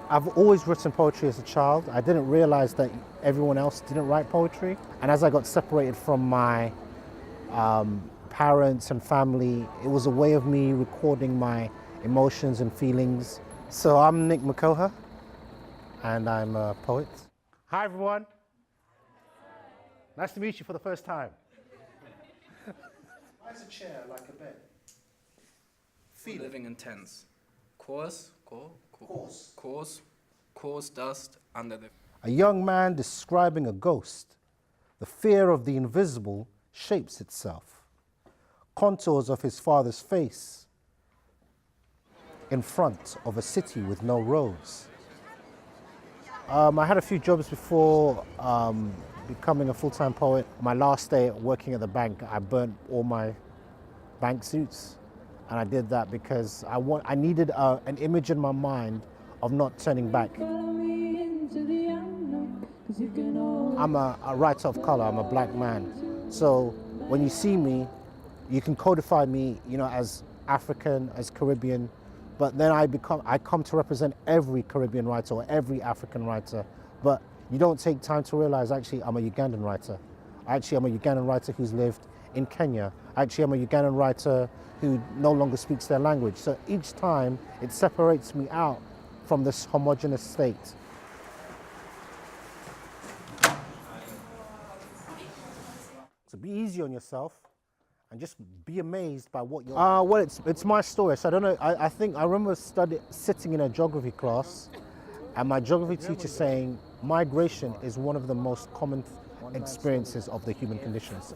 I've always written poetry as a child. I didn't realize that everyone else didn't write poetry. And as I got separated from my parents and family, it was a way of me recording my emotions and feelings. So I'm Nick Makoha, and I'm a poet. Hi, everyone. Nice to meet you for the first time. Why is a chair like a bed? Feel living in tents. Coarse dust under the... A young man describing a ghost. The fear of the invisible shapes itself. Contours of his father's face in front of a city with no roads. I had a few jobs before becoming a full-time poet. My last day working at the bank, I burnt all my bank suits. And I did that because I needed an image in my mind of not turning back. I'm a writer of color, I'm a black man. So when you see me, you can codify me, as African, as Caribbean, but then I come to represent every Caribbean writer or every African writer. But you don't take time to realize, actually, I'm a Ugandan writer. Actually, I'm a Ugandan writer who's lived in Kenya. Actually, I'm a Ugandan writer who no longer speaks their language. So each time, it separates me out from this homogenous state. So be easy on yourself and just be amazed by what you're... Well, it's my story, so I don't know. I think I remember sitting in a geography class and my geography teacher saying, migration is one of the most common experiences of the human conditions.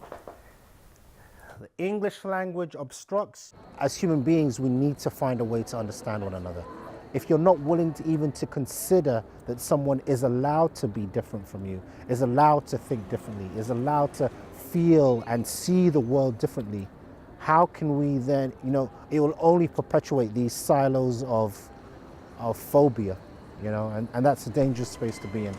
The English language obstructs. As human beings, we need to find a way to understand one another. If you're not willing to even to consider that someone is allowed to be different from you, is allowed to think differently, is allowed to feel and see the world differently, how can we then, it will only perpetuate these silos of phobia, and that's a dangerous space to be in.